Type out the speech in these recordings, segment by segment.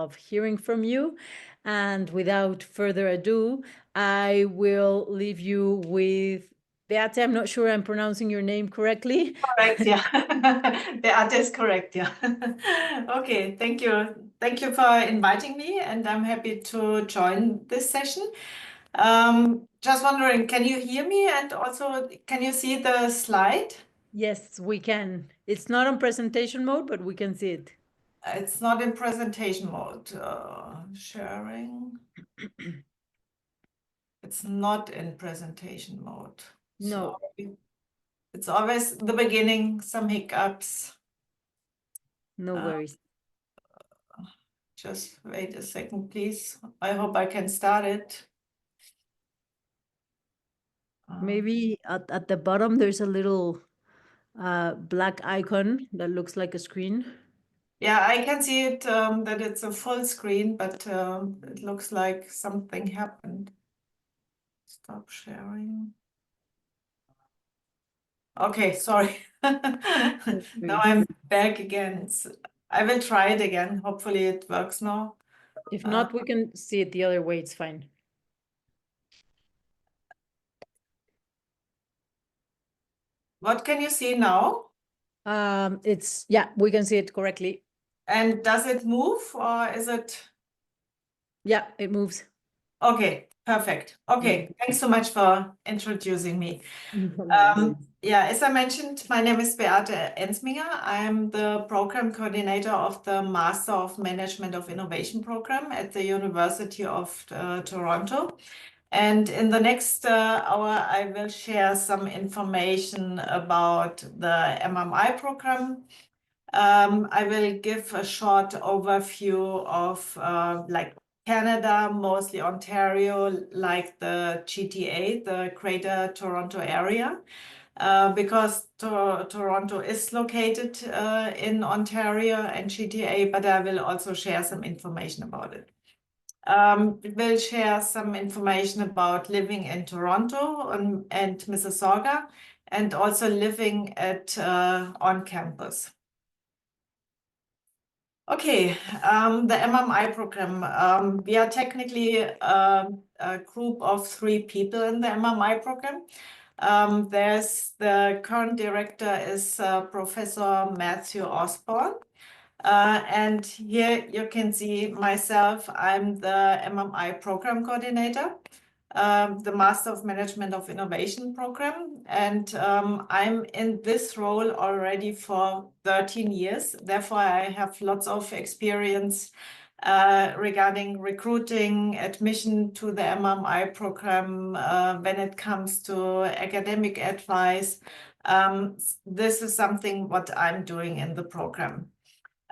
of hearing from you. And without further ado, I will leave you with Beate. I'm not sure I'm pronouncing your name correctly. Correct, yeah. The art is correct, yeah. Okay, thank you. Thank you for inviting me, and I'm happy to join this session. Just wondering, can you hear me? And also, can you see the slide? Yes, we can. It's not on presentation mode, but we can see it. It's not in presentation mode. Sharing. It's not in presentation mode. No. Sorry. It's always the beginning, some hiccups. No worries. Just wait a second, please. I hope I can start it. Maybe at the bottom, there's a little black icon that looks like a screen. Yeah, I can see it that it's a full screen, but it looks like something happened. Stop sharing. Okay, sorry. Now I'm back again. I will try it again. Hopefully it works now. If not, we can see it the other way. It's fine. What can you see now? Yeah, we can see it correctly. And does it move or is it? Yeah, it moves. Okay, perfect. Okay, thanks so much for introducing me. Yeah, as I mentioned, my name is Beate Ensminger. I'm the program coordinator of the Master of Management of Innovation program at the University of Toronto. And in the next hour, I will share some information about the MMI program. I will give a short overview of like Canada, mostly Ontario, like the GTA, the Greater Toronto Area, because Toronto is located in Ontario and GTA, but I will also share some information about it. We'll share some information about living in Toronto and Mississauga, and also living at on campus. Okay, the MMI program. We are technically a group of 3 people in the MMI program. There's the current director is Professor Matthew Osborne. And here you can see myself. I'm the MMI program coordinator, the Master of Management of Innovation program. And I'm in this role already for 13 years. Therefore, I have lots of experience regarding recruiting, admission to the MMI program, when it comes to academic advice. This is something what I'm doing in the program.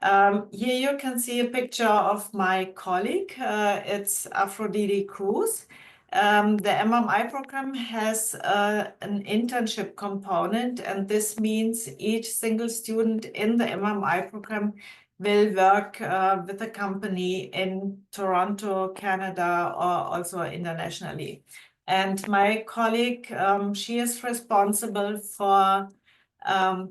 Here you can see a picture of my colleague. It's Aphrodite Cruz. The MMI program has an internship component, and this means each single student in the MMI program will work with a company in Toronto, Canada, or also internationally. And my colleague, she is responsible for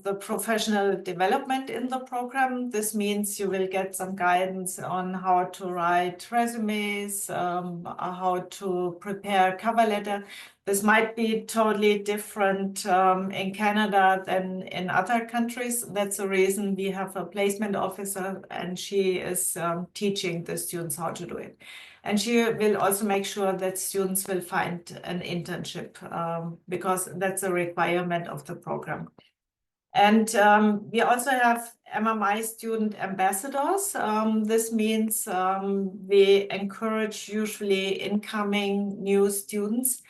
the professional development in the program. This means you will get some guidance on how to write resumes, how to prepare a cover letter. This might be totally different in Canada than in other countries. That's the reason we have a placement officer, and she is teaching the students how to do it. And she will also make sure that students will find an internship because that's a requirement of the program. And we also have MMI student ambassadors. This means we encourage usually incoming new students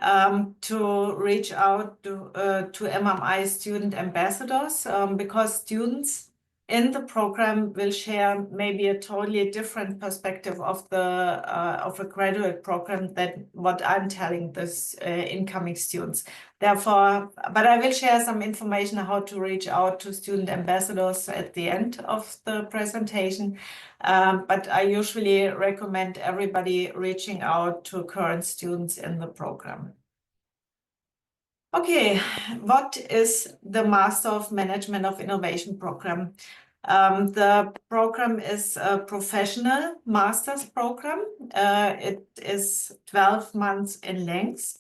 to reach out to MMI student ambassadors because students in the program will share maybe a totally different perspective of the of a graduate program than what I'm telling this incoming students. Therefore, but I will share some information how to reach out to student ambassadors at the end of the presentation. But I usually recommend everybody reaching out to current students in the program. Okay, what is the Master of Management of Innovation program? The program is a professional master's program. It is 12 months in length.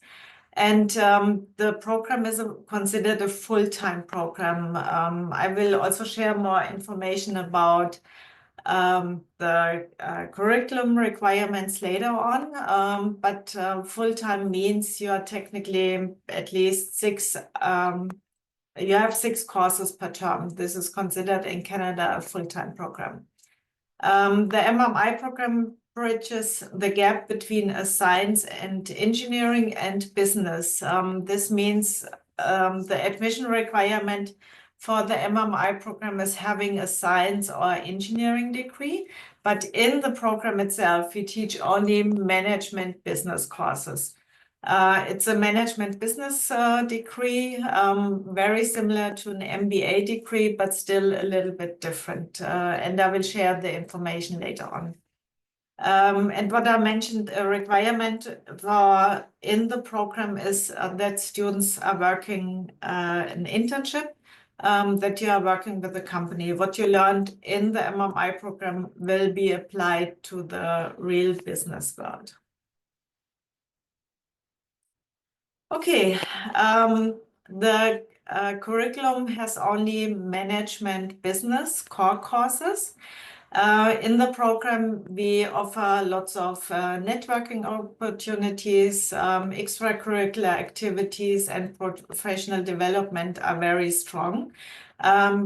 And the program is considered a full-time program. I will also share more information about the curriculum requirements later on. But full-time means you are technically at least you have 6 courses per term. This is considered in Canada a full-time program. The MMI program bridges the gap between a science and engineering and business. This means the admission requirement for the MMI program is having a science or engineering degree, but in the program itself, we teach only management business courses. It's a management business degree, very similar to an MBA degree, but still a little bit different. And I will share the information later on. And what I mentioned, a requirement in the program is that students are working an internship, that you are working with the company. What you learned in the MMI program will be applied to the real business world. Okay, the curriculum has only management business core courses. In the program, we offer lots of networking opportunities, extracurricular activities, and professional development are very strong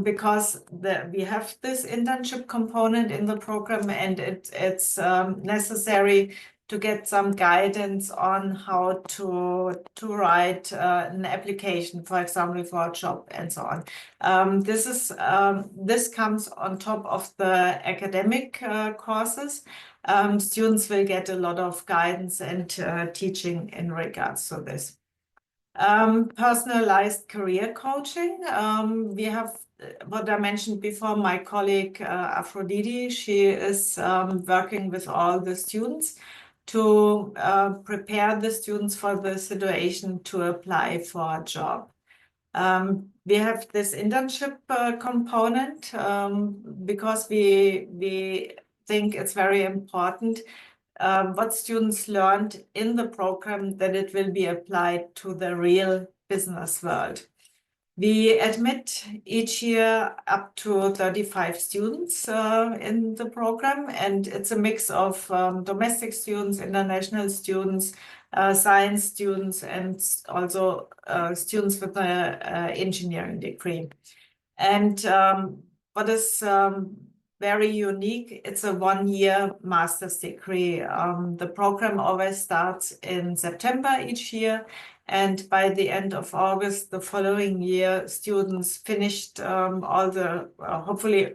because we have this internship component in the program, and it's necessary to get some guidance on how to write an application, for example, for a job and so on. This comes on top of the academic courses. Students will get a lot of guidance and teaching in regards to this. Personalized career coaching. We have what I mentioned before, my colleague Aphrodite, she is working with all the students to prepare the students for the situation to apply for a job. We have this internship component because we think it's very important what students learned in the program, that it will be applied to the real business world. We admit each year up to 35 students in the program, and it's a mix of domestic students, international students, science students, and also students with an engineering degree. And what is very unique, it's a 1-year master's degree. The program always starts in September each year, and by the end of August the following year, students finished hopefully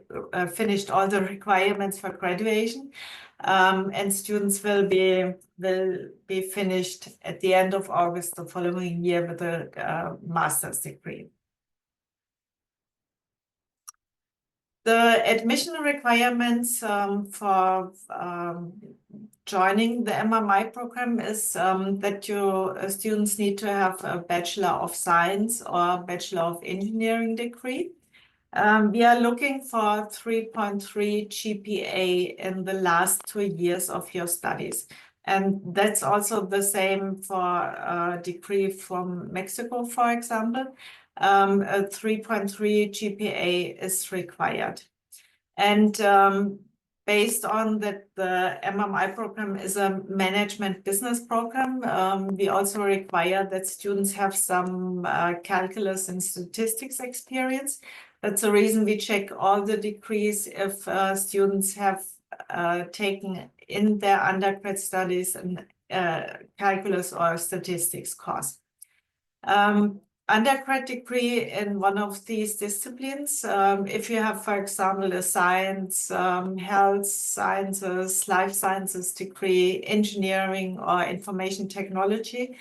finished all the requirements for graduation, and students will be finished at the end of August the following year with a master's degree. The admission requirements for joining the MMI program is that your students need to have a Bachelor of Science or Bachelor of Engineering degree. We are looking for 3.3 GPA in the last 2 years of your studies. And that's also the same for a degree from Mexico, for example. A 3.3 GPA is required. And based on that, the MMI program is a management business program. We also require that students have some calculus and statistics experience. That's the reason we check all the degrees if students have taken in their undergrad studies an calculus or statistics course. Undergrad degree in one of these disciplines, if you have, for example, a science, health sciences, life sciences degree, engineering, or information technology,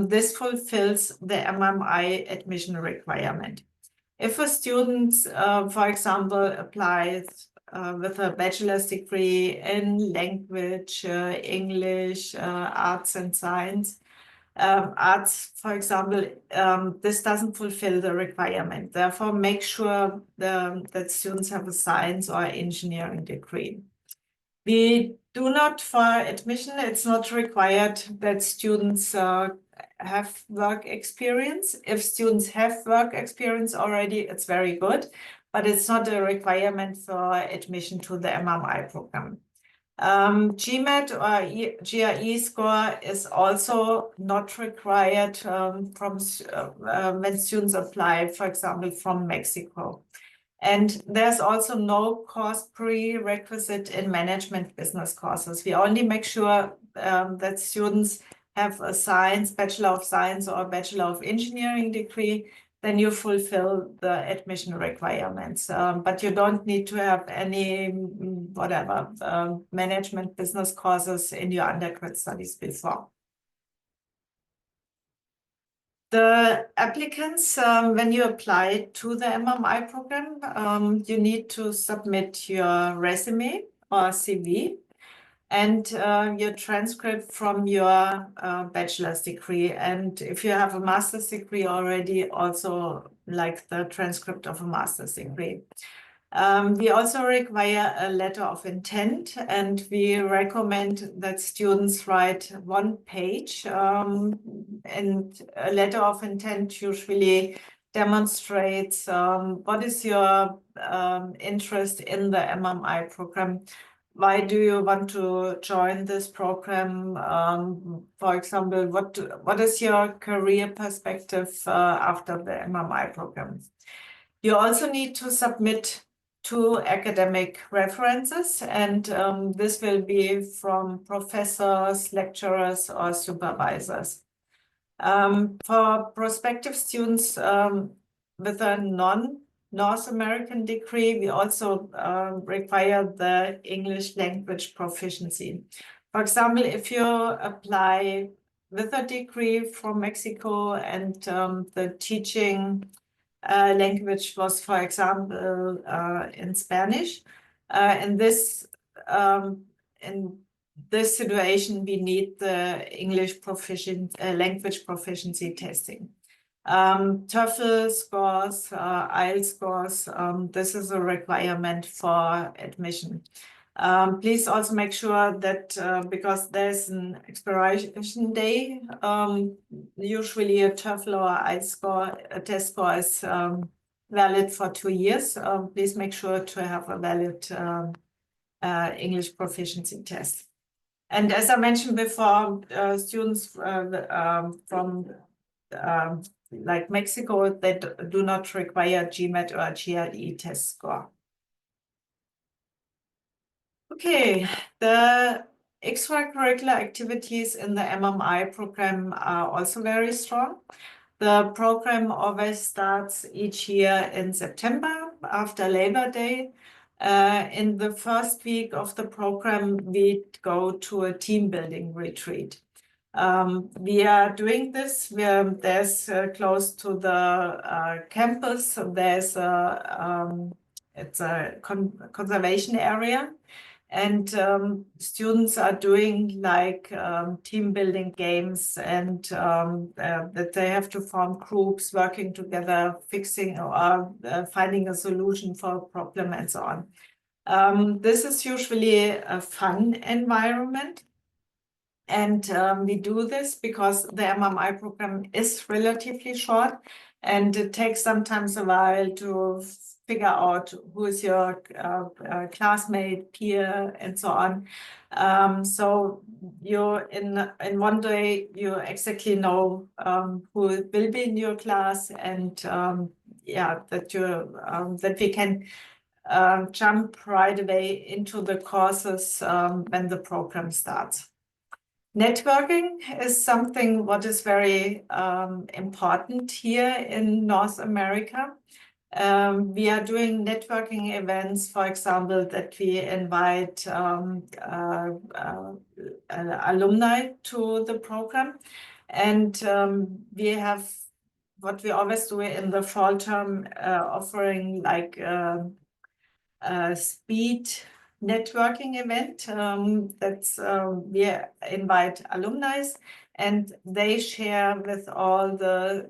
this fulfills the MMI admission requirement. If a student, for example, applies with a bachelor's degree in language, English, arts and science, Arts, for example, this doesn't fulfill the requirement. Therefore, make sure that students have a science or engineering degree. We do not, for admission, it's not required that students have work experience. If students have work experience already, it's very good, but it's not a requirement for admission to the MMI program. GMAT or GRE score is also not required when students apply, for example, from Mexico. And there's also no course prerequisite in management business courses. We only make sure that students have a science, Bachelor of Science or Bachelor of Engineering degree, then you fulfill the admission requirements. But you don't need to have any, management business courses in your undergrad studies before. The applicants, when you apply to the MMI program, you need to submit your resume or CV and your transcript from your bachelor's degree. And if you have a master's degree already, also like the transcript of a master's degree. We also require a letter of intent, and we recommend that students write 1 page. And a letter of intent usually demonstrates what is your interest in the MMI program. Why do you want to join this program? For example, what is your career perspective after the MMI program? You also need to submit 2 academic references, and this will be from professors, lecturers, or supervisors. For prospective students with a non-North American degree, we also require the English language proficiency. For example, if you apply with a degree from Mexico and the teaching language was, for example, in Spanish. In this situation, we need the English language proficiency testing. TOEFL scores, IELTS scores, this is a requirement for admission. Please also make sure that because there's an expiration day, usually a TOEFL or IELTS score, a test score is valid for 2 years. Please make sure to have a valid English proficiency test. And as I mentioned before, students from like Mexico, they do not require GMAT or GRE test score. Okay, the extracurricular activities in the MMI program are also very strong. The program always starts each year in September after Labor Day. In the first week of the program, we go to a team building retreat. We are doing this. There's close to the campus, there's it's a conservation area. And students are doing like team building games, and that they have to form groups working together, fixing or finding a solution for a problem and so on. This is usually a fun environment. And we do this because the MMI program is relatively short, and it takes sometimes a while to figure out who is your classmate, peer, and so on. So you in 1 day you exactly know who will be in your class, and yeah, that we can jump right away into the courses when the program starts. Networking is something what is very important here in North America. We are doing networking events, for example, that we invite alumni to the program. And we have what we always do in the fall term, offering like speed networking event. We invite alumni, and they share with all the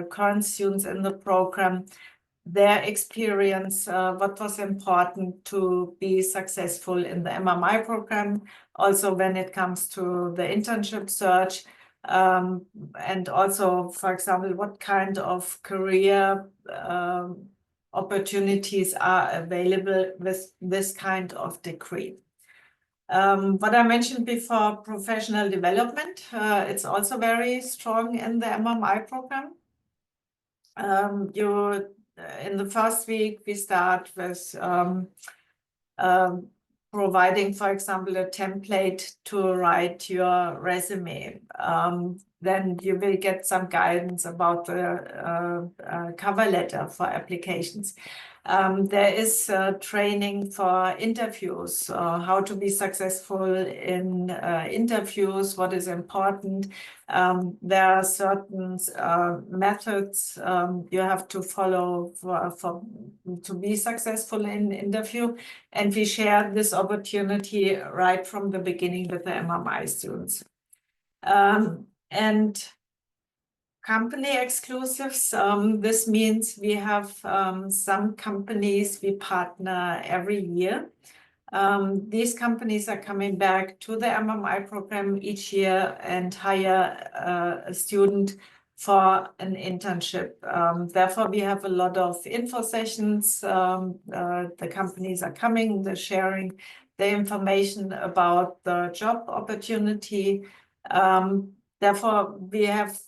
current students in the program their experience, what was important to be successful in the MMI program, also when it comes to the internship search, and also, for example, what kind of career opportunities are available with this kind of degree. What I mentioned before, professional development, it's also very strong in the MMI program. In the first week, we start with providing, for example, a template to write your resume. Then you will get some guidance about the cover letter for applications. There is training for interviews, how to be successful in interviews, what is important. There are certain methods you have to follow to be successful in interview. And we share this opportunity right from the beginning with the MMI students. And company exclusives, this means we have some companies we partner every year. These companies are coming back to the MMI program each year and hire a student for an internship. Therefore, we have a lot of info sessions. The companies are coming, they're sharing the information about the job opportunity. Therefore, we have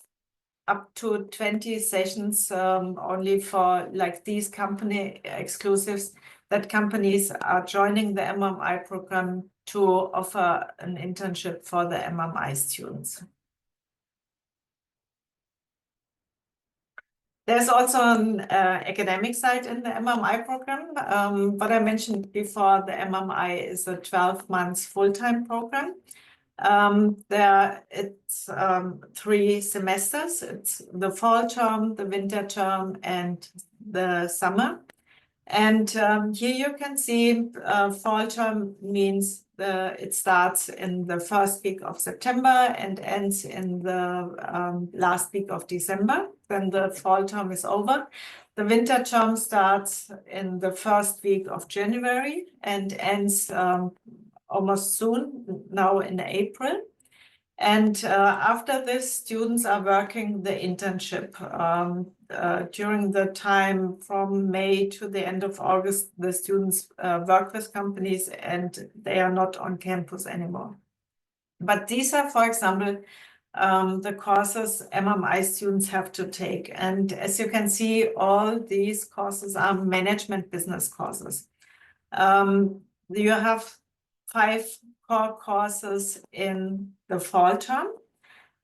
up to 20 sessions only for like these company exclusives that companies are joining the MMI program to offer an internship for the MMI students. There's also an academic side in the MMI program. What I mentioned before, the MMI is a 12-month full-time program. It's 3 semesters. It's the fall term, the winter term, and the summer. And here you can see fall term means it starts in the first week of September and ends in the last week of December. Then the fall term is over. The winter term starts in the first week of January and ends almost soon, now in April. And after this, students are working the internship. During the time from May to the end of August, the students work with companies and they are not on campus anymore. But these are, for example, the courses MMI students have to take. And as you can see, all these courses are management business courses. You have 5 core courses in the fall term,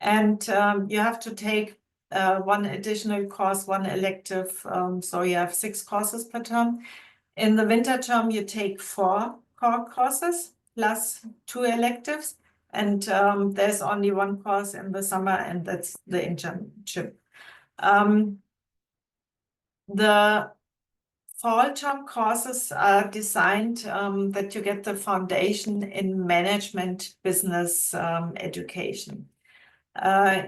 and you have to take 1 additional course, 1 elective, so you have 6 courses per term. In the winter term, you take 4 core courses plus 2 electives, and there's only 1 course in the summer, and that's the internship. The fall term courses are designed that you get the foundation in management business education.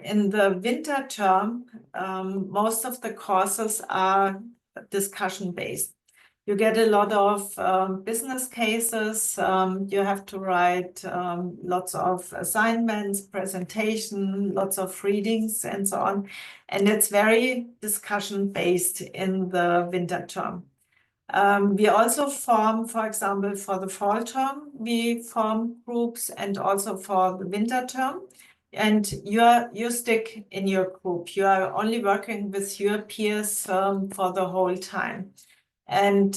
In the winter term, most of the courses are discussion-based. You get a lot of business cases. You have to write lots of assignments, presentation, lots of readings, and so on. And it's very discussion-based in the winter term. We also form, for example, for the fall term, we form groups, and also for the winter term. And you stick in your group. You are only working with your peers for the whole time. And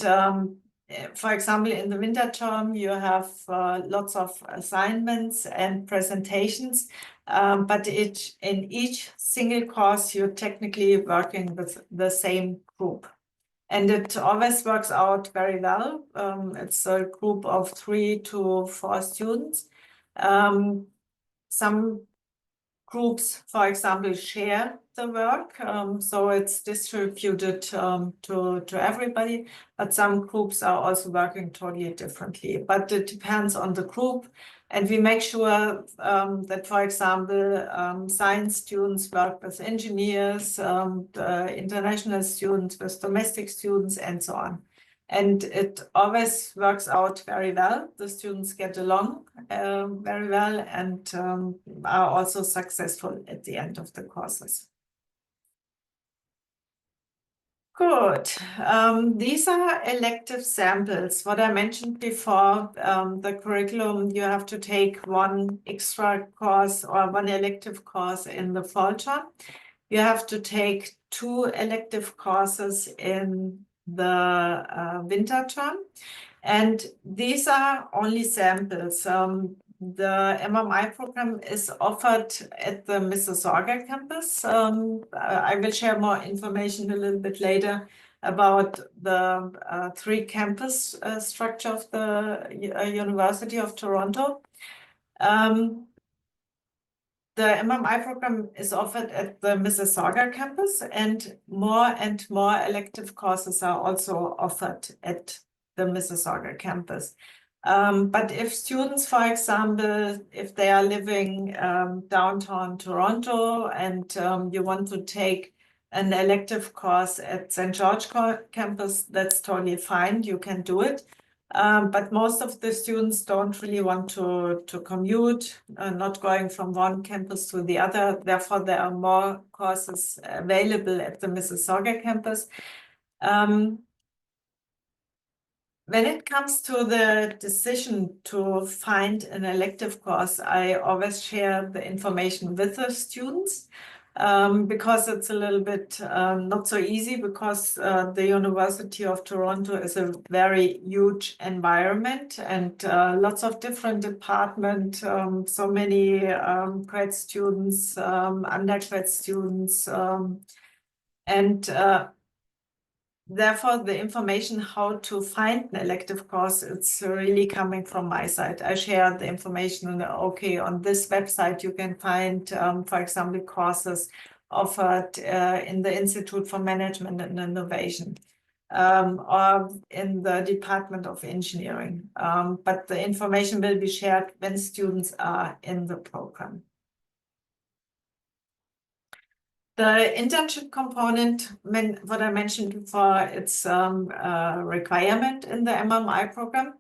for example, in the winter term, you have lots of assignments and presentations, but in each single course, you're technically working with the same group. And it always works out very well. It's a group of 3 to 4 students. Some groups, for example, share the work. So it's distributed to everybody, but some groups are also working totally differently. But it depends on the group. And we make sure that, for example, science students work with engineers, the international students with domestic students, and so on. And it always works out very well. The students get along very well and are also successful at the end of the courses. Good. These are elective samples. What I mentioned before, the curriculum, you have to take one extra course or one elective course in the fall term. You have to take 2 elective courses in the winter term. And these are only samples. The MMI program is offered at the Mississauga campus. I will share more information a little bit later about the 3 campus structure of the University of Toronto. The MMI program is offered at the Mississauga campus, and more elective courses are also offered at the Mississauga campus. But if students, for example, if they are living downtown Toronto and you want to take an elective course at St. George campus, that's totally fine. You can do it. But most of the students don't really want to commute, not going from one campus to the other. Therefore, there are more courses available at the Mississauga campus. When it comes to the decision to find an elective course, I always share the information with the students because it's a little bit not so easy because the University of Toronto is a very huge environment and lots of different departments, so many grad students, undergrad students, and therefore, the information how to find an elective course, it's really coming from my side. I share the information, okay, on this website you can find, for example, courses offered in the Institute for Management and Innovation or in the Department of Engineering. But the information will be shared when students are in the program. The internship component, what I mentioned before, it's a requirement in the MMI program.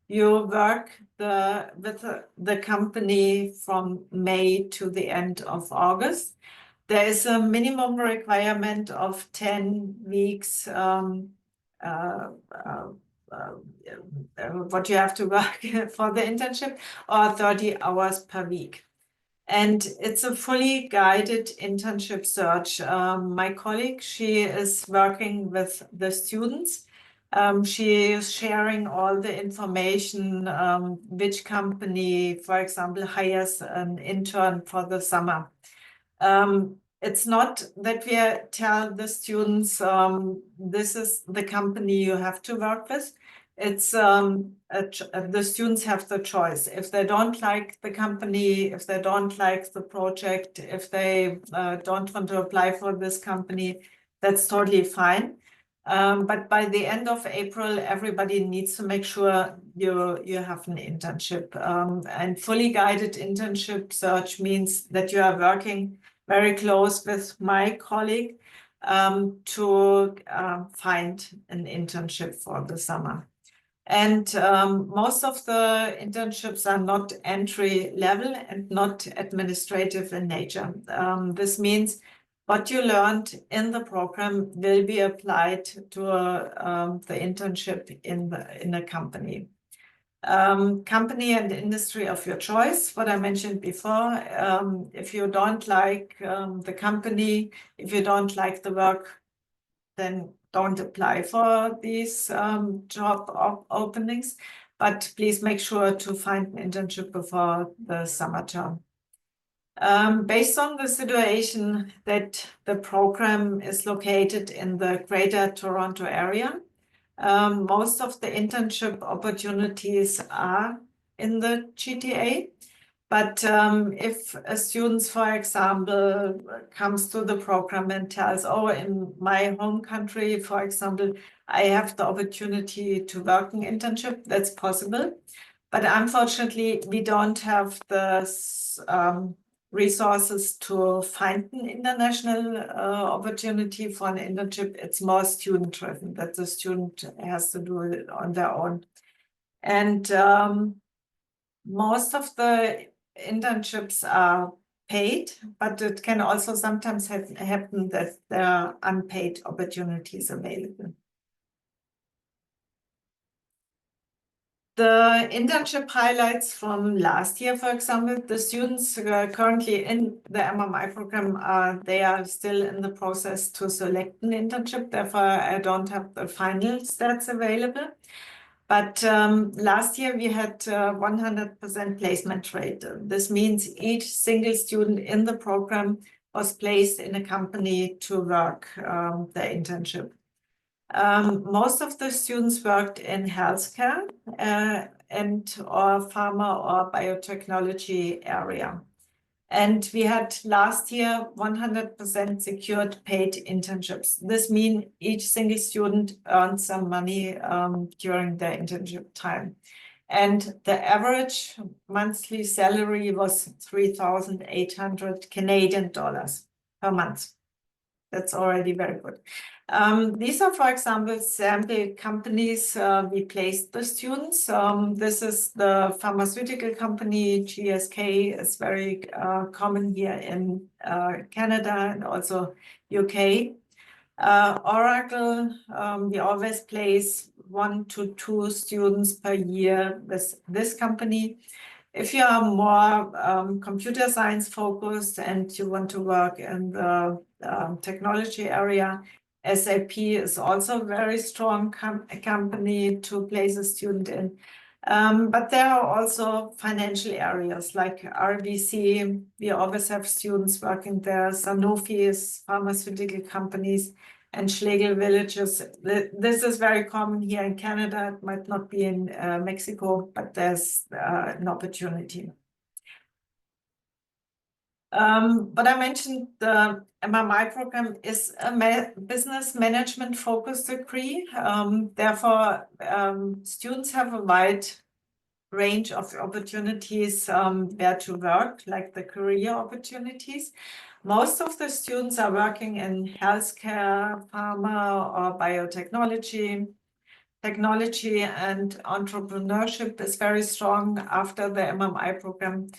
You work with the company from May to the end of August. There is a minimum requirement of 10 weeks what you have to work for the internship, or 30 hours per week. And it's a fully guided internship search. My colleague, she is working with the students. She is sharing all the information, which company, for example, hires an intern for the summer. It's not that we tell the students, this is the company you have to work with. It's the students have the choice. If they don't like the company, if they don't like the project, if they don't want to apply for this company, that's totally fine. But by the end of April, everybody needs to make sure you have an internship. And fully guided internship search means that you are working very close with my colleague to find an internship for the summer. And most of the internships are not entry level and not administrative in nature. This means what you learned in the program will be applied to the internship in a company. Company and industry of your choice, what I mentioned before. If you don't like the company, if you don't like the work, then don't apply for these job openings. But please make sure to find an internship before the summer term. Based on the situation that the program is located in the Greater Toronto area, most of the internship opportunities are in the GTA, But if a student, for example, comes to the program and tells, oh, in my home country, for example, I have the opportunity to work in internship, that's possible. But unfortunately, we don't have the resources to find an international opportunity for an internship. It's more student-driven, that the student has to do it on their own. And most of the internships are paid, but it can also sometimes happen that there are unpaid opportunities available. The internship highlights from last year, for example, the students currently in the MMI program, they are still in the process to select an internship. Therefore, I don't have the final stats available. But last year we had 100% placement rate. This means each single student in the program was placed in a company to work the internship. Most of the students worked in healthcare and or pharma or biotechnology area. And we had last year 100% secured paid internships. This means each single student earned some money during their internship time. And the average monthly salary was 3,800 Canadian dollars per month. That's already very good. These are, for example, sample companies we placed the students. This is the pharmaceutical company GSK. Is very common here in Canada and also UK. Oracle, we always place 1 to 2 students per year with this company. If you are more computer science focused and you want to work in the technology area, SAP is also a very strong company to place a student in. But there are also financial areas like RBC. We always have students working there. Sanofi is pharmaceutical companies and Schlegel Villages. This is very common here in Canada. It might not be in Mexico, but there's an opportunity. But I mentioned the MMI program is a business management focused degree. Therefore, students have a wide range of opportunities where to work, like the career opportunities. Most of the students are working in healthcare, pharma, or biotechnology. Technology and entrepreneurship is very strong after the MMI program.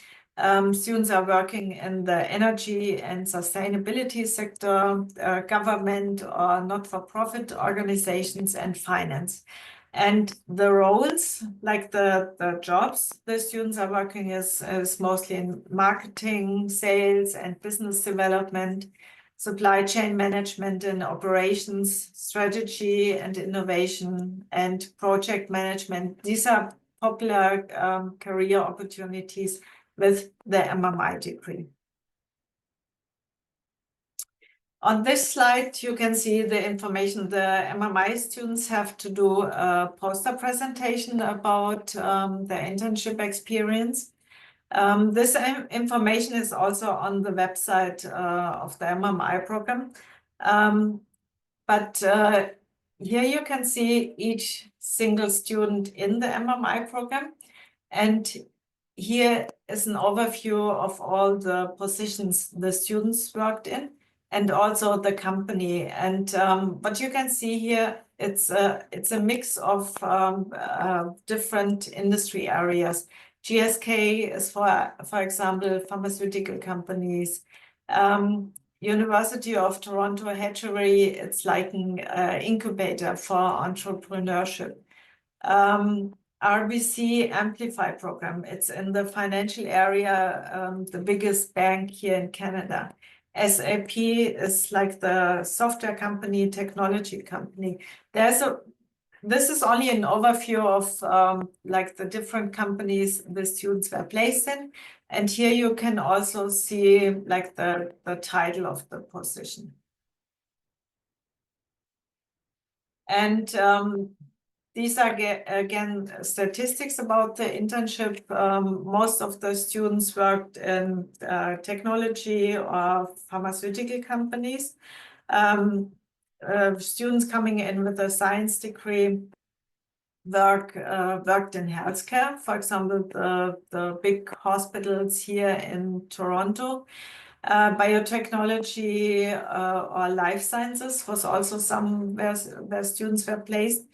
Students are working in the energy and sustainability sector, government or not-for-profit organizations, and finance. And the roles, like the jobs the students are working is mostly in marketing, sales, and business development, supply chain management and operations, strategy and innovation, and project management. These are popular career opportunities with the MMI degree. On this slide, you can see the information. The MMI students have to do a poster presentation about their internship experience. This information is also on the website of the MMI program. But here you can see each single student in the MMI program. And here is an overview of all the positions the students worked in and also the company. And what you can see here, it's a mix of different industry areas. GSK is, for example, pharmaceutical companies. University of Toronto Hatchery, it's like an incubator for entrepreneurship. RBC Amplify program, it's in the financial area, the biggest bank here in Canada. SAP is like the software company, technology company. This is only an overview of like the different companies the students were placed in. And here you can also see like the title of the position. And These are again statistics about the internship. Most of the students worked in technology or pharmaceutical companies. Students coming in with a science degree worked in healthcare. For example, the big hospitals here in Toronto. Biotechnology or life sciences was also some where students were placed.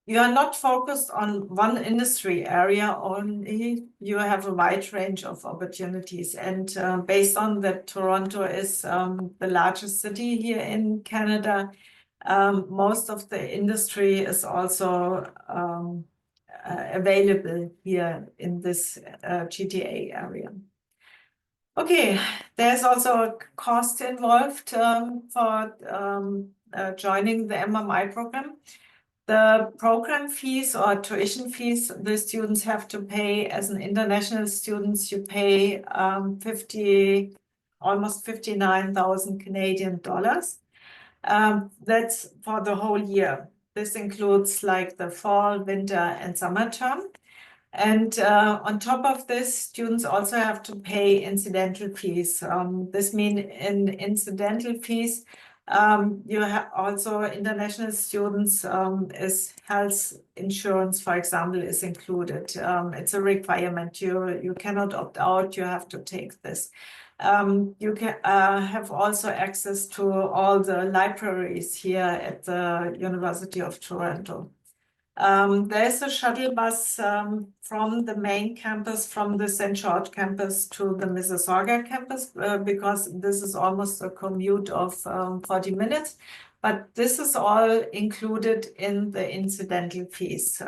You are not focused on one industry area only. You have a wide range of opportunities. And based on that, Toronto is the largest city here in Canada. Most of the industry is also available here in this GTA area. Okay, there's also a cost involved for joining the MMI program. The program fees or tuition fees the students have to pay as an international students, you pay almost 59,000 Canadian dollars. That's for the whole year. This includes like the fall, winter, and summer term. And on top of this, students also have to pay incidental fees. This means in incidental fees, you have also international students is health insurance, for example, is included. It's a requirement. You cannot opt out. You have to take this. You can have also access to all the libraries here at the University of Toronto. There's a shuttle bus from the main campus, from the St. George campus to the Mississauga campus, because this is almost a commute of 40 minutes. But this is all included in the incidental fees.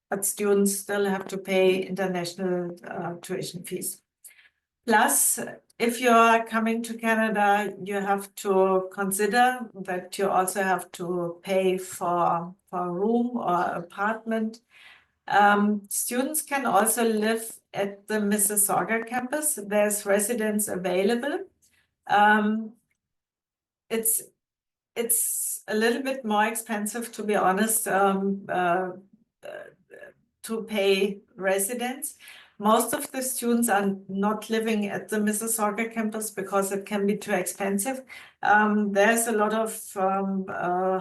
But students still have to pay international tuition fees. Plus, if you are coming to Canada, you have to consider that you also have to pay for a room or apartment. Students can also live at the Mississauga campus. There's residence available. It's a little bit more expensive, to be honest, to pay residence. Most of the students are not living at the Mississauga campus because it can be too expensive. There's a lot of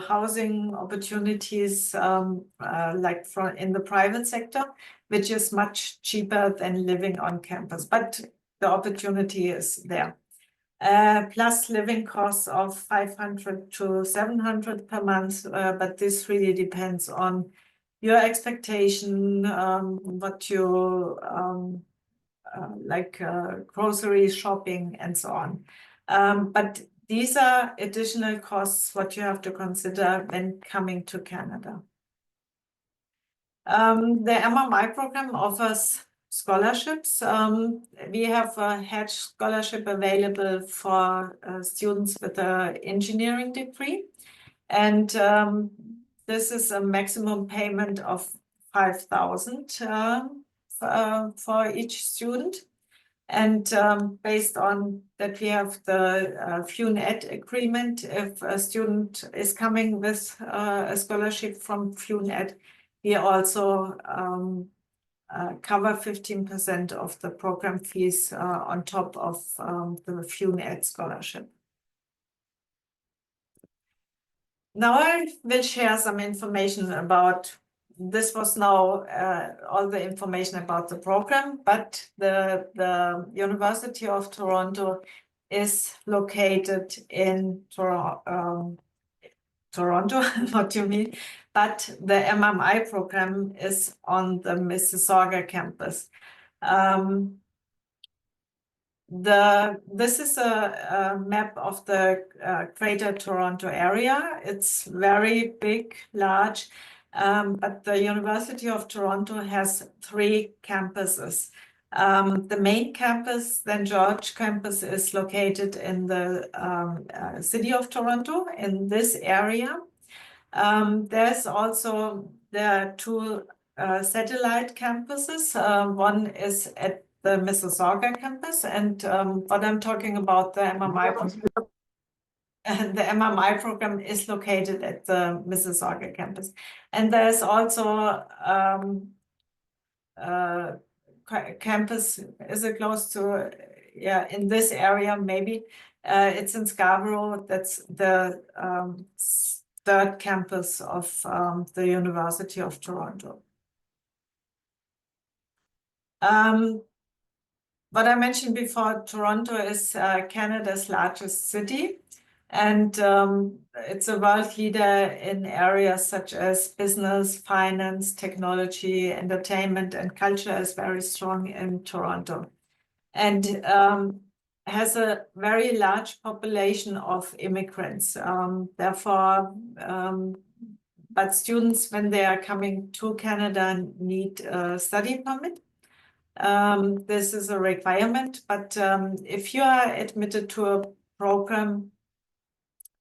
housing opportunities like in the private sector, which is much cheaper than living on campus, but the opportunity is there. Plus living costs of 500 to 700 per month, but this really depends on your expectation, what you like grocery shopping and so on. But these are additional costs what you have to consider when coming to Canada. The MMI program offers scholarships. We have a hedge scholarship available for students with an engineering degree. And this is a maximum payment of 5,000 for each student. And based on that, we have the FUNED agreement. If a student is coming with a scholarship from FUNED, we also cover 15% of the program fees on top of the FUNED scholarship. Now I will share some information about, this was now all the information about the program, but the University of Toronto is located in Toronto, what do you mean? But the MMI program is on the Mississauga campus. This is a map of the Greater Toronto area. It's very big, large, but the University of Toronto has 3 campuses. The main campus, St. George campus, is located in the city of Toronto, in this area. There are 2 satellite campuses. One is at the Mississauga campus, and what I'm talking about, the MMI the MMI program is located at the Mississauga campus. And there's also campus, is it close to, yeah, in this area, maybe. It's in Scarborough. That's the third campus of the University of Toronto. What I mentioned before, Toronto is Canada's largest city, and it's a world leader in areas such as business, finance, technology, entertainment, and culture is very strong in Toronto. And has a very large population of immigrants. Therefore, but students, when they are coming to Canada, need a study permit. This is a requirement, but if you are admitted to a program,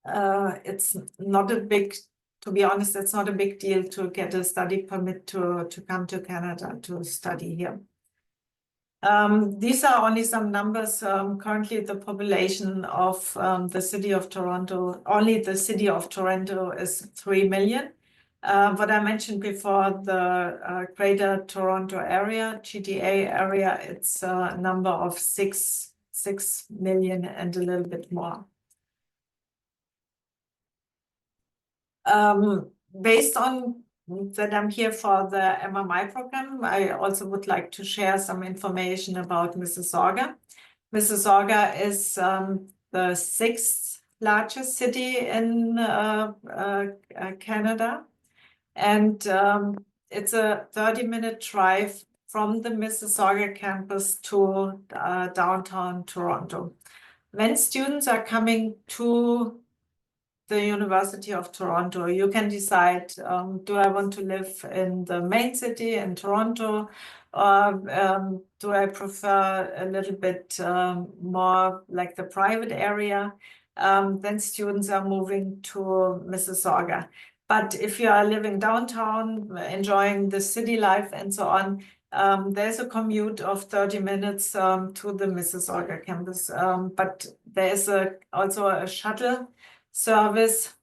it's not a big, to be honest, it's not a big deal to get a study permit to come to Canada to study here. These are only some numbers. Currently, the population of the city of Toronto, only the city of Toronto is 3 million. What I mentioned before, the Greater Toronto Area, GTA area, it's a number of 6 million and a little bit more. Based on that I'm here for the MMI program, I also would like to share some information about Mississauga. Mississauga is the 6th largest city in Canada, and it's a 30-minute drive from the Mississauga campus to downtown Toronto. When students are coming to the University of Toronto, you can decide, do I want to live in the main city in Toronto, or do I prefer a little bit more like the private area? Then students are moving to Mississauga. But if you are living downtown, enjoying the city life and so on, there's a commute of 30 minutes to the Mississauga campus. But there's also a shuttle service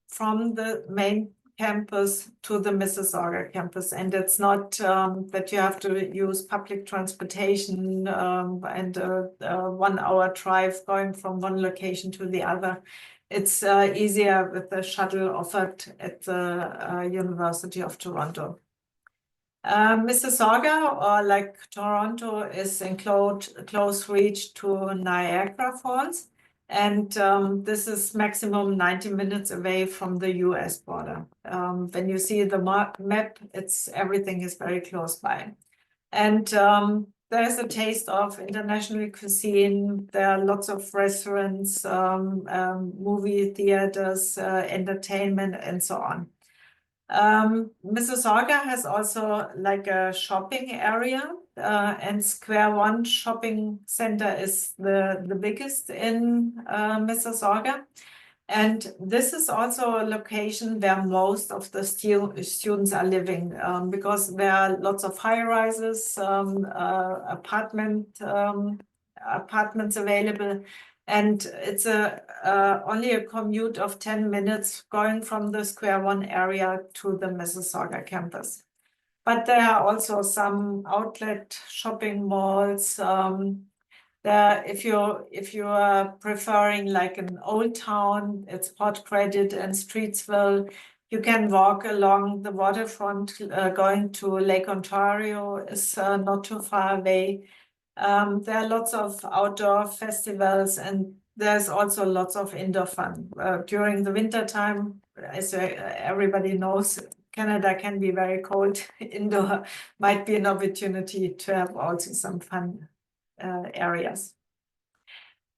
from the main campus to the Mississauga campus. And it's not that you have to use public transportation and a 1-hour drive going from one location to the other. It's easier with the shuttle offered at the University of Toronto. Mississauga, or like Toronto, is in close reach to Niagara Falls. And this is maximum 90 minutes away from the US border. When you see the map, everything is very close by. And there's a taste of international cuisine. There are lots of restaurants, movie theaters, entertainment, and so on. Mississauga has also like a shopping area, and Square One shopping center is the biggest in Mississauga. And this is also a location where most of the students are living, because there are lots of high-rises, apartments available. And it's only a commute of 10 minutes going from the Square One area to the Mississauga campus. But there are also some outlet shopping malls. If you are preferring like an old town, it's Port Credit and Streetsville. You can walk along the waterfront. Going to Lake Ontario is not too far away. There are lots of outdoor festivals, and there's also lots of indoor fun. During the winter time, as everybody knows, Canada can be very cold. Indoor might be an opportunity to have also some fun areas.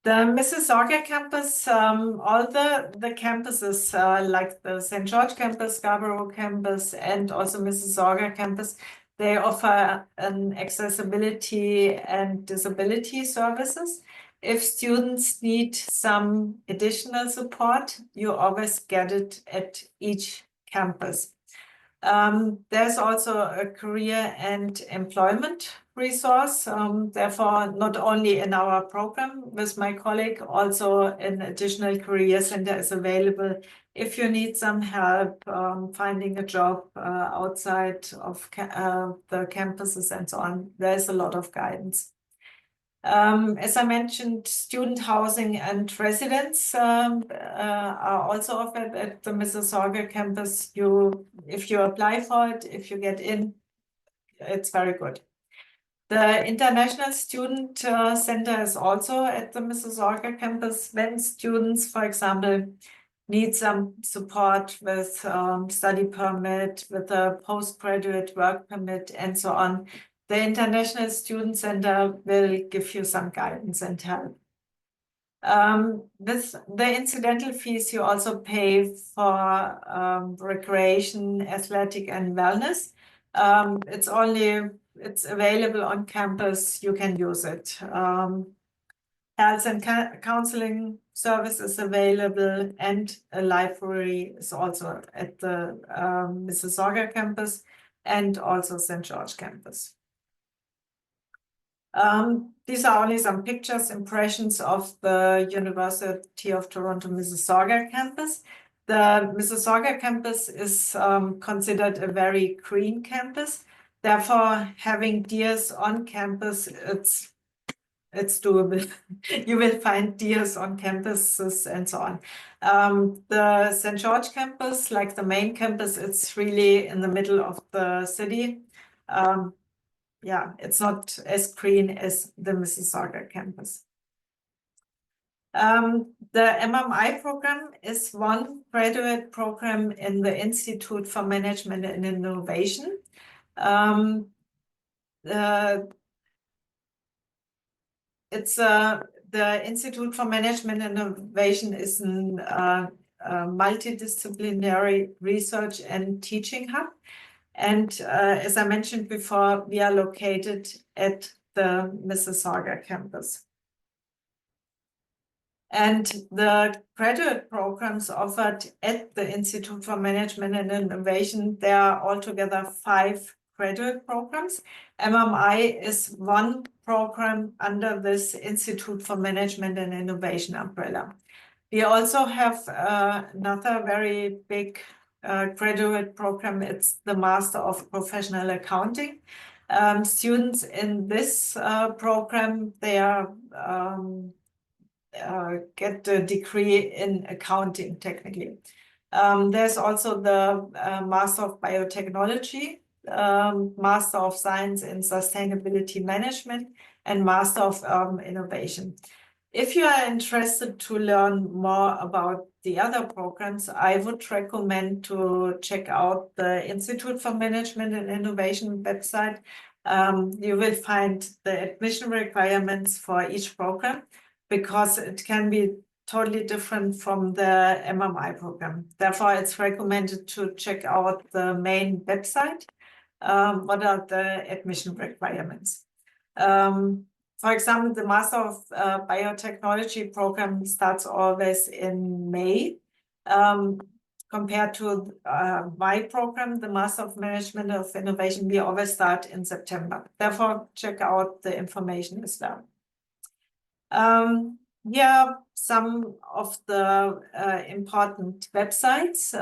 The Mississauga campus, all the campuses like the St. George campus, Scarborough campus, and also Mississauga campus, they offer an accessibility and disability services. If students need some additional support, you always get it at each campus. There's also a career and employment resource. Therefore, not only in our program with my colleague, also an additional career center is available if you need some help finding a job outside of the campuses and so on. There's a lot of guidance. As I mentioned, student housing and residence are also offered at the Mississauga campus. If you apply for it, if you get in, it's very good. The International Student Center is also at the Mississauga campus. When students, for example, need some support with study permit, with a postgraduate work permit, and so on, the International Student Center will give you some guidance and help. With the incidental fees, you also pay for recreation, athletic, and wellness. It's available on campus. You can use it. Health and counseling service is available, and a library is also at the Mississauga campus and also St. George campus. These are only some pictures, impressions of the University of Toronto Mississauga campus. The Mississauga campus is considered a very green campus. Therefore, having deers on campus, it's doable. You will find deers on campuses and so on. The St. George campus, like the main campus, it's really in the middle of the city. Yeah, it's not as green as the Mississauga campus. The MMI program is one graduate program in the Institute for Management and Innovation. The Institute for Management and Innovation is a multidisciplinary research and teaching hub. And as I mentioned before, we are located at the Mississauga campus. And the graduate programs offered at the Institute for Management and Innovation, there are altogether 5 graduate programs. MMI is one program under this Institute for Management and Innovation umbrella. We also have another very big graduate program. It's the Master of Professional Accounting. Students in this program, they are get a degree in accounting, technically. There's also the Master of Biotechnology, Master of Science in Sustainability Management, and Master of Innovation. If you are interested to learn more about the other programs, I would recommend to check out the Institute for Management and Innovation website. You will find the admission requirements for each program, because it can be totally different from the MMI program. Therefore, it's recommended to check out the main website. What are the admission requirements? For example, the Master of Biotechnology program starts always in May. Compared to my program, the Master of Management of Innovation, we always start in September. Therefore, check out the information as well. Yeah, some of the important websites.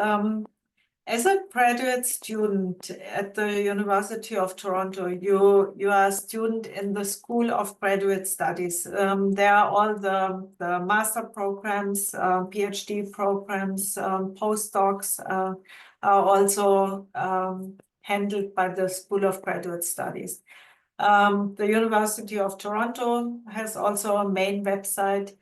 As a graduate student at the University of Toronto, you are a student in the School of Graduate Studies. There are all the master programs, PhD programs, postdocs are also handled by the School of Graduate Studies. The University of Toronto has also a main website.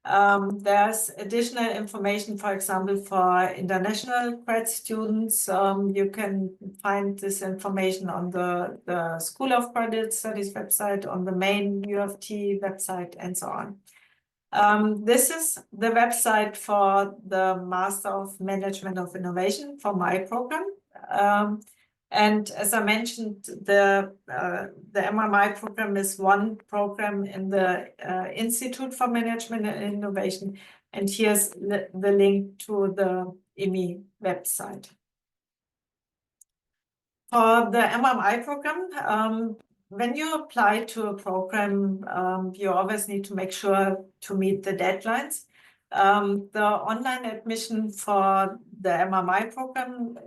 There's additional information, for example, for international grad students. You can find this information on the School of Graduate Studies website, on the main U of T website, and so on. This is the website for the Master of Management of Innovation for my program. And as I mentioned, the MMI program is one program in the Institute for Management and Innovation. And here's the link to the IMI website. For the MMI program, when you apply to a program, you always need to make sure to meet the deadlines. The online admission for the MMI program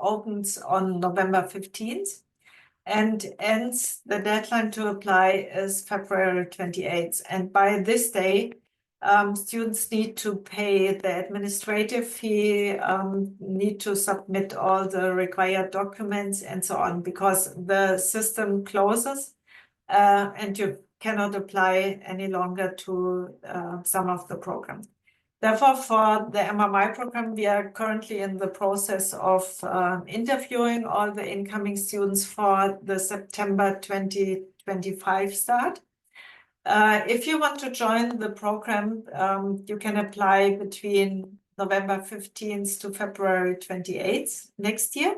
opens on November 15th and ends, the deadline to apply is February 28th. And by this day, students need to pay the administrative fee, need to submit all the required documents and so on, because the system closes and you cannot apply any longer to some of the programs. Therefore, for the MMI program, we are currently in the process of interviewing all the incoming students for the September 2025 start. If you want to join the program, you can apply between November 15th to February 28th next year,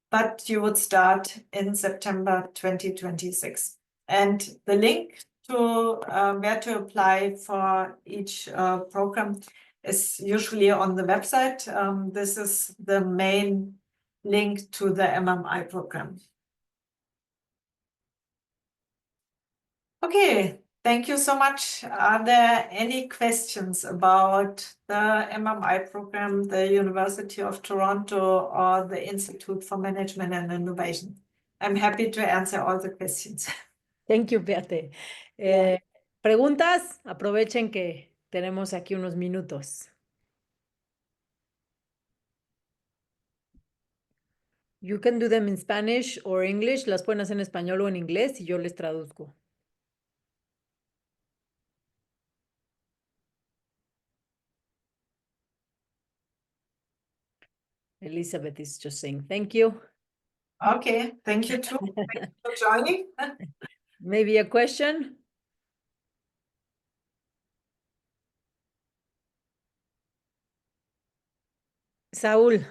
but you would start in September 2026. And the link to where to apply for each program is usually on the website. This is the main link to the MMI program. Okay, thank you so much. Are there any questions about the MMI program, the University of Toronto, or the Institute for Management and Innovation? I'm happy to answer all the questions. Thank you, Beate. Yeah. ¿Preguntas? Aprovechen que tenemos aquí unos minutos. You can do them in Spanish or English. Las pueden hacer en español o en inglés y yo les traduzco. Elizabeth is just saying thank you. Okay, thank you too. Thank you for joining. Maybe a question? Saúl.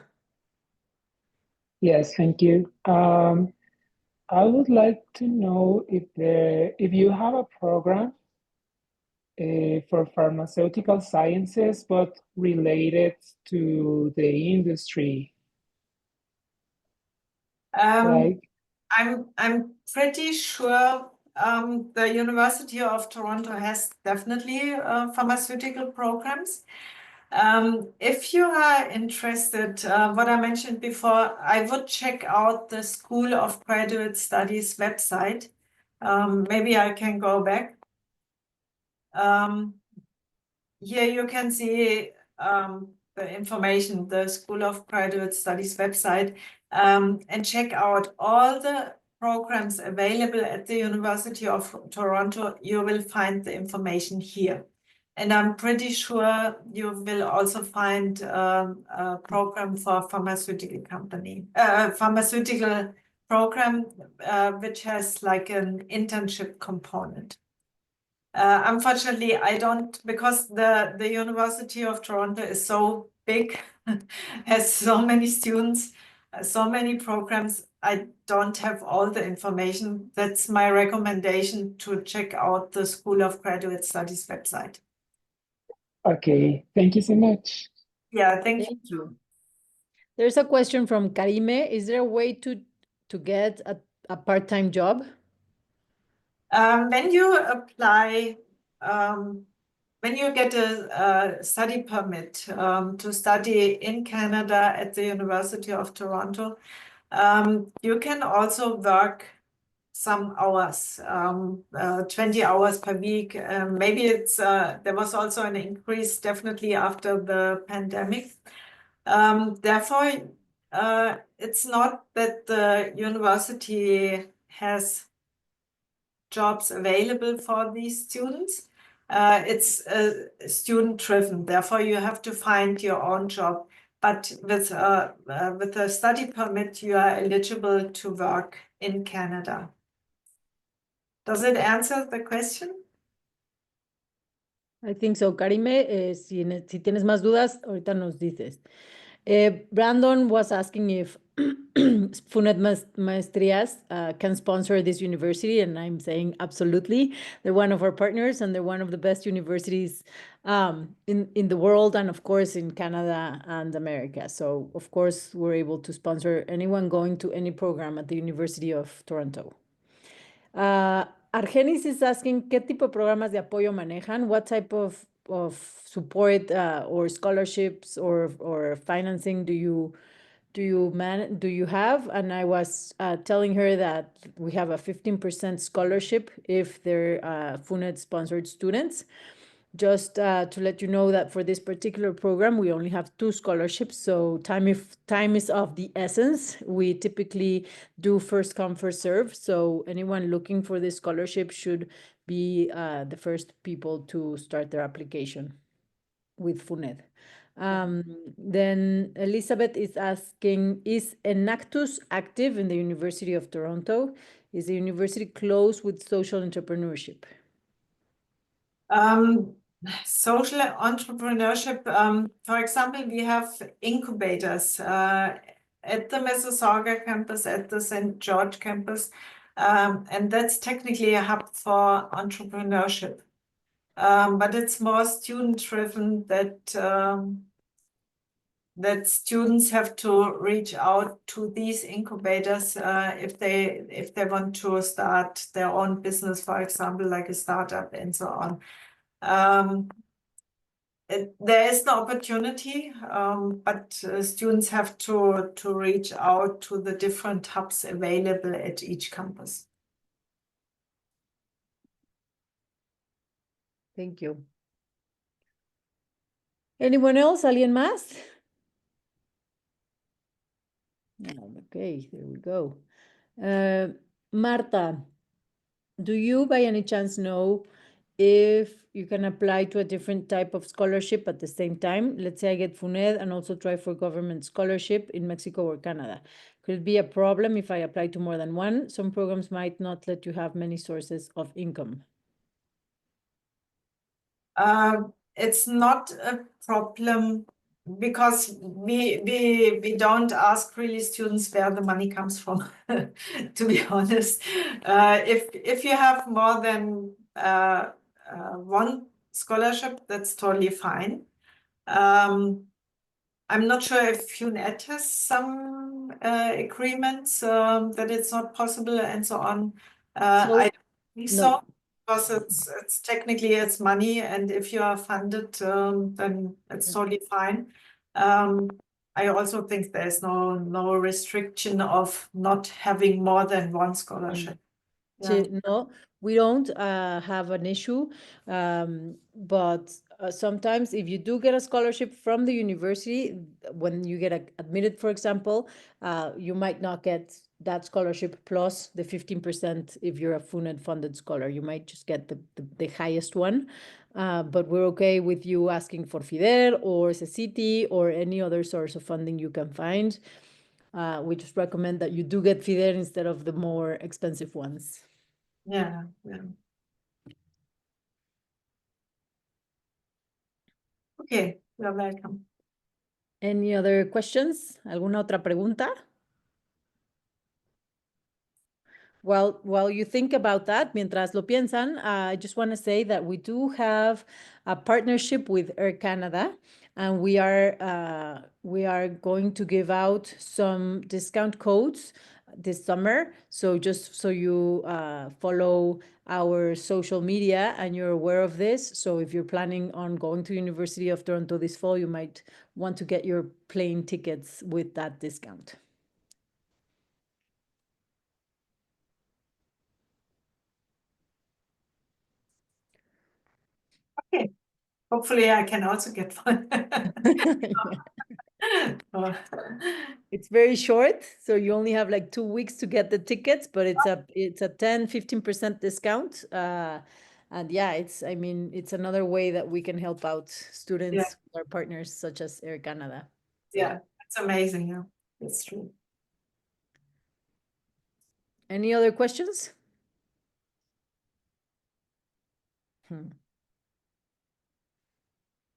Yes, thank you. I would like to know if you have a program for pharmaceutical sciences, but related to the industry. I'm pretty sure the University of Toronto has definitely pharmaceutical programs. If you are interested, what I mentioned before, I would check out the School of Graduate Studies website. Maybe I can go back. Here you can see the information, the School of Graduate Studies website, and check out all the programs available at the University of Toronto. You will find the information here. And I'm pretty sure you will also find a program for pharmaceutical program, which has like an internship component. Unfortunately, I don't, because the University of Toronto is so big, has so many students, so many programs. I don't have all the information. That's my recommendation, to check out the School of Graduate Studies website. Okay, thank you so much. Yeah, thank you. Thank you. There's a question from Karime. Is there a way to get a part-time job? When you apply, when you get a study permit to study in Canada at the University of Toronto, you can also work some hours, 20 hours per week. Maybe it's there was also an increase definitely after the pandemic. Therefore, it's not that the university has jobs available for these students. It's student driven. Therefore, you have to find your own job. But with a study permit, you are eligible to work in Canada. Does it answer the question? I think so. Karime, si tienes más dudas, ahorita nos dices. Brandon was asking if FUNED Maestrías can sponsor this university, and I'm saying absolutely. They're one of our partners, and they're one of the best universities in the world, and of course in Canada and America. So of course we're able to sponsor anyone going to any program at the University of Toronto. Argenis is asking, ¿qué tipo de programas de apoyo manejan? What type of support or scholarships or financing do you have? And I was telling her that we have a 15% scholarship if they're FUNED sponsored students. Just to let you know that for this particular program, we only have 2 scholarships. So time is of the essence. We typically do first come, first serve. So anyone looking for this scholarship should be the first people to start their application with FUNED. Then Elizabeth is asking, is Enactus active in the University of Toronto? Is the university close with social entrepreneurship? Social entrepreneurship, for example, we have incubators at the Mississauga campus, at the St. George campus, and that's technically a hub for entrepreneurship. But it's more student-driven that students have to reach out to these incubators if they want to start their own business, for example, like a startup and so on. There is no opportunity, but students have to reach out to the different hubs available at each campus. Thank you. Anyone else? ¿Alguien más? Okay, there we go. Marta, do you by any chance know if you can apply to a different type of scholarship at the same time? Let's say I get FUNED and also try for government scholarship in Mexico or Canada. Could it be a problem if I apply to more than one? Some programs might not let you have many sources of income. It's not a problem because we don't ask really students where the money comes from, to be honest. If you have more than one scholarship, that's totally fine. I'm not sure if UNED has some agreements that it's not possible and so on. I don't think so, because it's technically it's money, and if you are funded, then it's totally fine. I also think there's no restriction of not having more than one scholarship. No, we don't have an issue, but sometimes if you do get a scholarship from the university, when you get admitted, for example, you might not get that scholarship plus the 15% if you're a FUNED funded scholar. You might just get the highest one, but we're okay with you asking for FIDER or CECITI or any other source of funding you can find. We just recommend that you do get FIDER instead of the more expensive ones. Yeah. Okay, you're welcome. Any other questions? ¿Alguna otra pregunta? Well, while you think about that, mientras lo piensan, I just want to say that we do have a partnership with Air Canada, and we are going to give out some discount codes this summer. So just so you follow our social media and you're aware of this. So if you're planning on going to University of Toronto this fall, you might want to get your plane tickets with that discount. Okay. Hopefully I can also get one. It's very short, so you only have like 2 weeks to get the tickets, but it's a 10-15% discount. And yeah, it's another way that we can help out students with our partners such as Air Canada. So, yeah, it's amazing. Yeah, that's true. any other questions?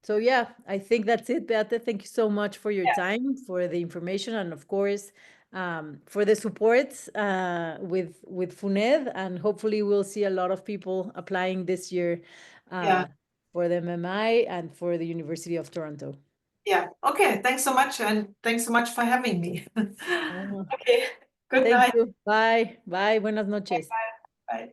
So yeah, I think that's it, Beate. Thank you so much for your Yeah. time, for the information, and of course, for the support with FUNED. And hopefully, we'll see a lot of people applying this year Yeah. for the MMI and for the University of Toronto. Yeah. Okay. Thanks so much, and thanks so much for having me. Uh, Okay. Good Thank night. you. Bye. Bye. Buenas noches. Bye.